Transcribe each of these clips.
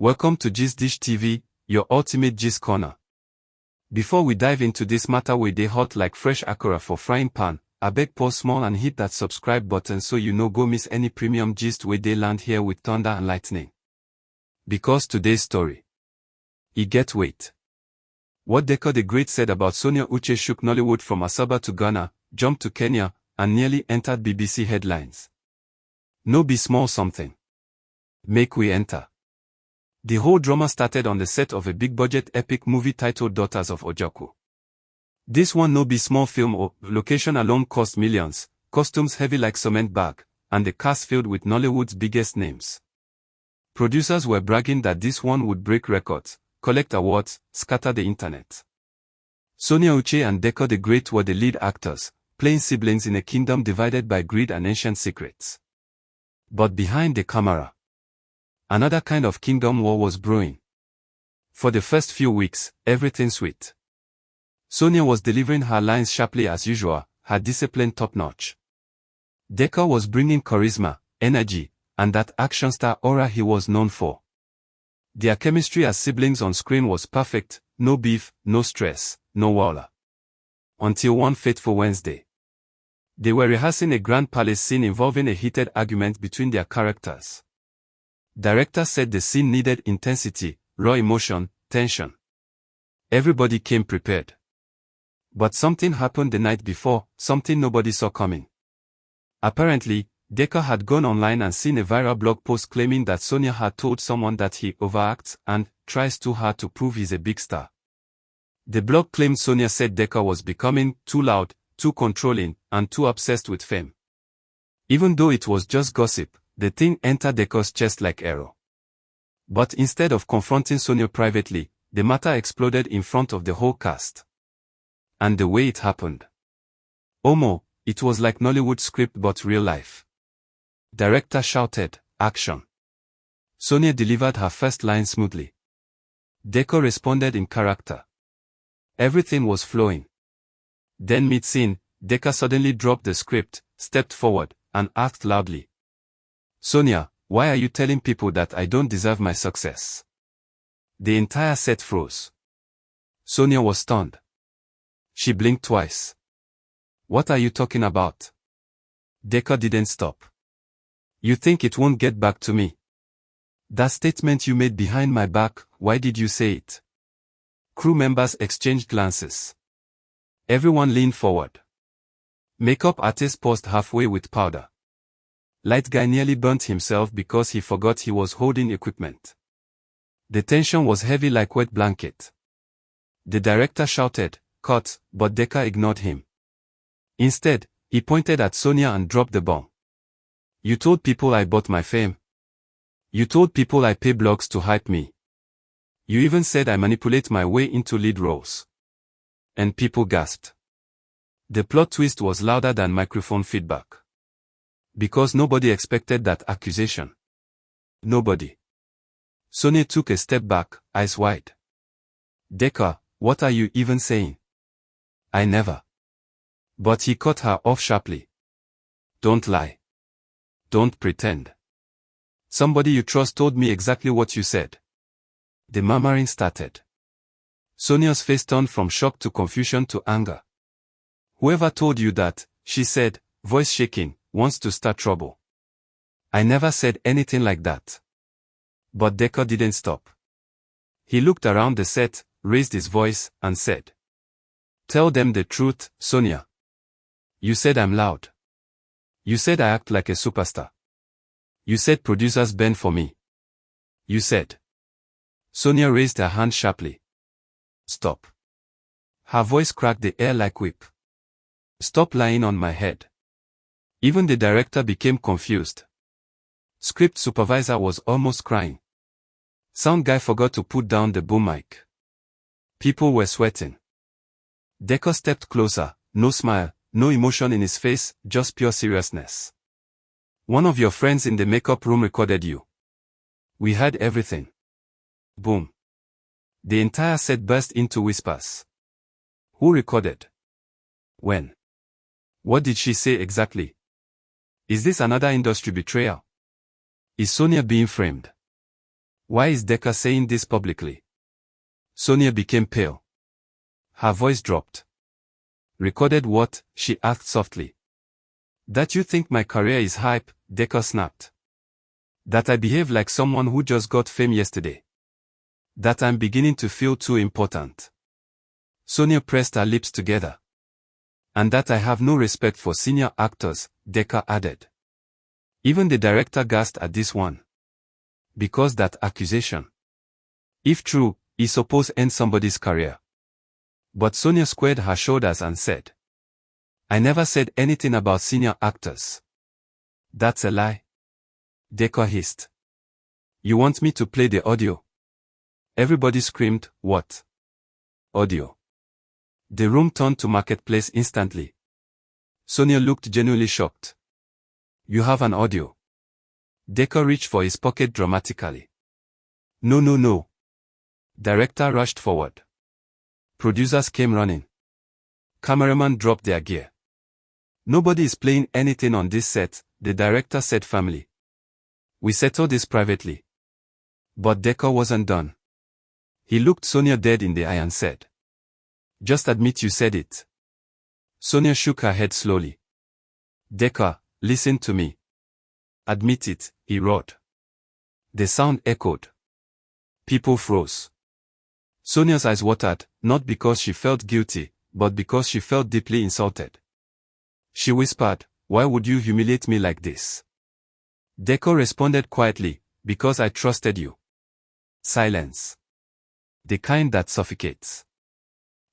Welcome to Gist TV, your ultimate gist corner. Before we dive into this matter wey dey hot like fresh akara for frying pan, abeg pause small and hit that subscribe button so you no go miss any premium gist wey dey land here with thunder and lightning. Because today's story, e get weight. What Deka the Great said about Sonia Uche shook Nollywood from Asaba to Ghana, jumped to Kenya, and nearly entered BBC headlines. No be small something. Make we enter. The whole drama started on the set of a big-budget epic movie titled Daughters of Ojoku. This one no be small film or location alone cost millions, costumes heavy like cement bag, and the cast filled with Nollywood's biggest names. Producers were bragging that this one would break records, collect awards, scatter the internet. Sonia Uche and Deka the Great were the lead actors, playing siblings in a kingdom divided by greed and ancient secrets. But behind the camera, another kind of kingdom war was brewing. For the first few weeks, everything sweet. Sonia was delivering her lines sharply as usual, her discipline top-notch. Deka was bringing charisma, energy, and that action star aura he was known for. Their chemistry as siblings on screen was perfect, no beef, no stress, no walla. Until one fateful Wednesday. They were rehearsing a grand palace scene involving a heated argument between their characters. Director said the scene needed intensity, raw emotion, tension. Everybody came prepared. But something happened the night before, something nobody saw coming. Apparently, Deka had gone online and seen a viral blog post claiming that Sonia had told someone that he overacts and tries too hard to prove he's a big star. The blog claimed Sonia said Deka was becoming too loud, too controlling, and too obsessed with fame. Even though it was just gossip, the thing entered Deka's chest like arrow. But instead of confronting Sonia privately, the matter exploded in front of the whole cast. And the way it happened. Omo, it was like Nollywood script but real life. Director shouted, "Action." Sonia delivered her first line smoothly. Deka responded in character. Everything was flowing. Then mid-scene, Deka suddenly dropped the script, stepped forward, and asked loudly, "Sonia, why are you telling people that I don't deserve my success?" The entire set froze. Sonia was stunned. She blinked twice. "What are you talking about?" Deka didn't stop. "You think it won't get back to me? That statement you made behind my back, why did you say it?" Crew members exchanged glances. Everyone leaned forward. Makeup artist paused halfway with powder. Light guy nearly burnt himself because he forgot he was holding equipment. The tension was heavy like wet blanket. The director shouted, "Cut," but Deka ignored him. Instead, he pointed at Sonia and dropped the bomb. "You told people I bought my fame. You told people I pay blogs to hype me. You even said I manipulate my way into lead roles." And people gasped. The plot twist was louder than microphone feedback. Because nobody expected that accusation. Nobody. Sonia took a step back, eyes wide. "Deka, what are you even saying?" "I never." But he cut her off sharply. "Don't lie. Don't pretend. Somebody you trust told me exactly what you said." The murmuring started. Sonia's face turned from shock to confusion to anger. "Whoever told you that," she said, voice shaking, "wants to start trouble." "I never said anything like that." But Deka didn't stop. He looked around the set, raised his voice, and said, "Tell them the truth, Sonia. You said I'm loud. You said I act like a superstar. You said producers bend for me. You said." Sonia raised her hand sharply. "Stop." Her voice cracked the air like whip. "Stop lying on my head." Even the director became confused. Script supervisor was almost crying. Sound guy forgot to put down the boom mic. People were sweating. Deka stepped closer, no smile, no emotion in his face, just pure seriousness. "One of your friends in the makeup room recorded you. We heard everything." Boom. The entire set burst into whispers. Who recorded? When? What did she say exactly? Is this another industry betrayal? Is Sonia being framed? Why is Deka saying this publicly? Sonia became pale. Her voice dropped. Recorded what? She asked softly. That you think my career is hype, Deka snapped. That I behave like someone who just got fame yesterday. That I'm beginning to feel too important. Sonia pressed her lips together. And that I have no respect for senior actors, Deka added. Even the director gasped at this one. Because that accusation, if true, is supposed to end somebody's career. But Sonia squared her shoulders and said, I never said anything about senior actors. That's a lie. Deka hissed. You want me to play the audio? Everybody screamed, what? Audio. The room turned to marketplace instantly. Sonia looked genuinely shocked. You have an audio. Deka reached for his pocket dramatically. No, no, no. Director rushed forward. Producers came running. Cameraman dropped their gear. Nobody is playing anything on this set, the director said firmly. We settled this privately. But Deka wasn't done. He looked Sonia dead in the eye and said, just admit you said it. Sonia shook her head slowly. Deka, listen to me. Admit it, he roared. The sound echoed. People froze. Sonia's eyes watered, not because she felt guilty, but because she felt deeply insulted. She whispered, why would you humiliate me like this? Deka responded quietly, because I trusted you. Silence. The kind that suffocates.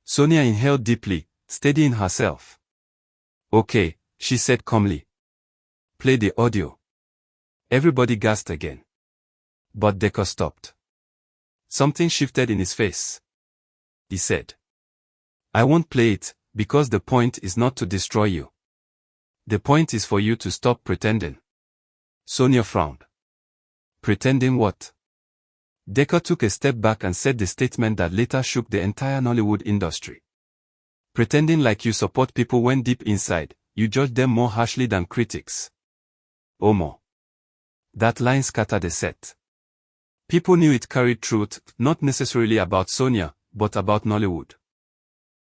Sonia inhaled deeply, steadying herself. Okay, she said calmly. Play the audio. Everybody gasped again. But Deka stopped. Something shifted in his face. He said, I won't play it, because the point is not to destroy you. The point is for you to stop pretending. Sonia frowned. Pretending what? Deka took a step back and said the statement that later shook the entire Nollywood industry. Pretending like you support people when deep inside, you judge them more harshly than critics. Omo. That line scattered the set. People knew it carried truth, not necessarily about Sonia, but about Nollywood.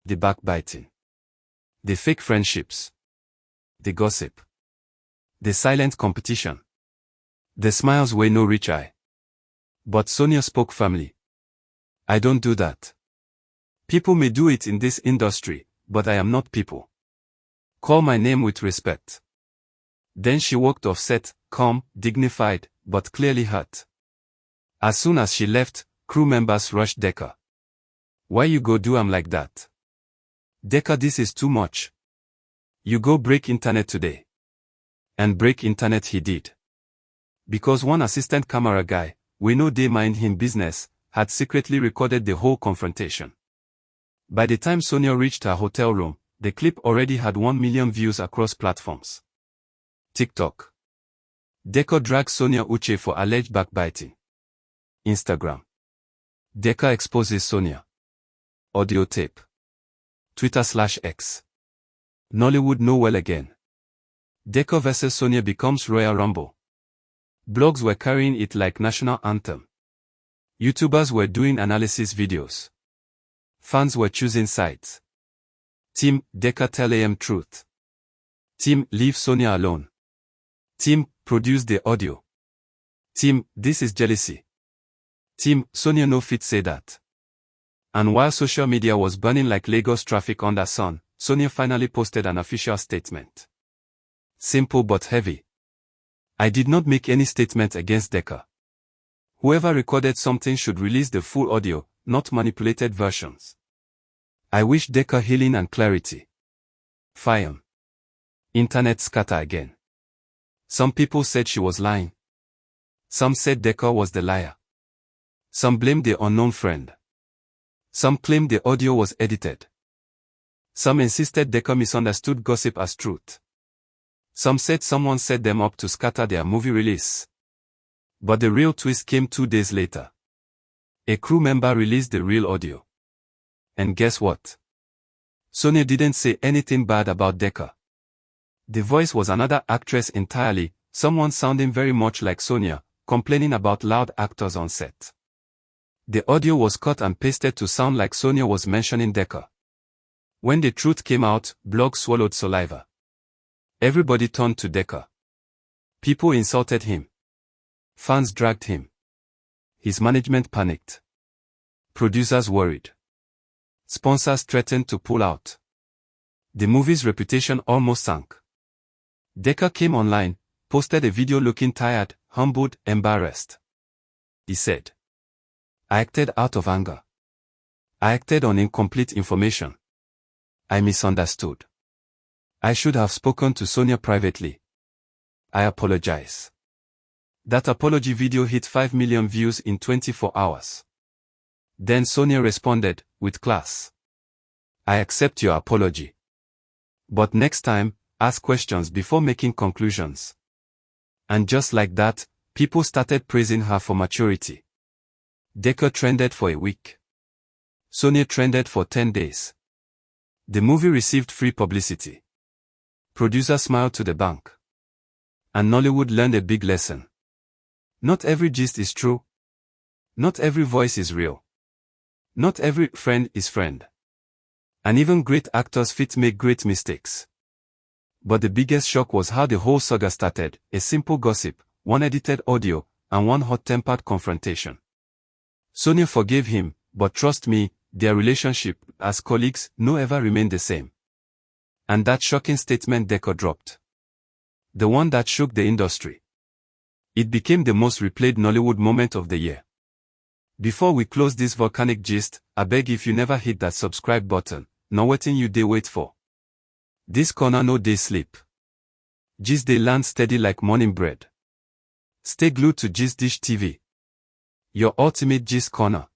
The backbiting. The fake friendships. The gossip. The silent competition. The smiles where no reach eye. But Sonia spoke firmly. I don't do that. People may do it in this industry, but I am not people. Call my name with respect. Then she walked off set, calm, dignified, but clearly hurt. As soon as she left, crew members rushed Deka. Why you go do am like that? Deka, this is too much. You go break internet today. And break internet he did. Because one assistant camera guy, we know they mind him business, had secretly recorded the whole confrontation. By the time Sonia reached her hotel room, the clip already had 1 million views across platforms. TikTok. Deka drags Sonia Uche for alleged backbiting. Instagram. Deka exposes Sonia. Audio tape. Twitter/X. Nollywood know well again. Deka vs Sonia becomes Royal Rumble. Blogs were carrying it like national anthem. YouTubers were doing analysis videos. Fans were choosing sides. Team, Deka tell AM truth. Team, leave Sonia alone. Team, produce the audio. Team, this is jealousy. Team, Sonia no fit say that. And while social media was burning like Lagos traffic under sun, Sonia finally posted an official statement. Simple but heavy. I did not make any statement against Deka. Whoever recorded something should release the full audio, not manipulated versions. I wish Deka healing and clarity. Fire. Internet scatter again. Some people said she was lying. Some said Deka was the liar. Some blamed the unknown friend. Some claimed the audio was edited. Some insisted Deka misunderstood gossip as truth. Some said someone set them up to scatter their movie release. But the real twist came 2 days later. A crew member released the real audio. And guess what? Sonia didn't say anything bad about Deka. The voice was another actress entirely, someone sounding very much like Sonia, complaining about loud actors on set. The audio was cut and pasted to sound like Sonia was mentioning Deka. When the truth came out, blogs swallowed saliva. Everybody turned to Deka. People insulted him. Fans dragged him. His management panicked. Producers worried. Sponsors threatened to pull out. The movie's reputation almost sank. Deka came online, posted a video looking tired, humbled, embarrassed. He said, "I acted out of anger. I acted on incomplete information. I misunderstood. I should have spoken to Sonia privately. I apologize." That apology video hit 5 million views in 24 hours. Then Sonia responded, with class, "I accept your apology. But next time, ask questions before making conclusions." And just like that, people started praising her for maturity. Deka trended for a week. Sonia trended for 10 days. The movie received free publicity. Producers smiled to the bank. And Nollywood learned a big lesson. Not every gist is true. Not every voice is real. Not every friend is friend. And even great actors make great mistakes. But the biggest shock was how the whole saga started, a simple gossip, one edited audio, and one hot-tempered confrontation. Sonia forgave him, but trust me, their relationship, as colleagues, no ever remained the same. And that shocking statement Deka dropped. The one that shook the industry. It became the most replayed Nollywood moment of the year. Before we close this volcanic gist, I beg if you never hit that subscribe button, now wetin you dey wait for. This corner no dey sleep. Gist dey land steady like morning bread. Stay glued to Gist Dish TV. Your ultimate gist corner.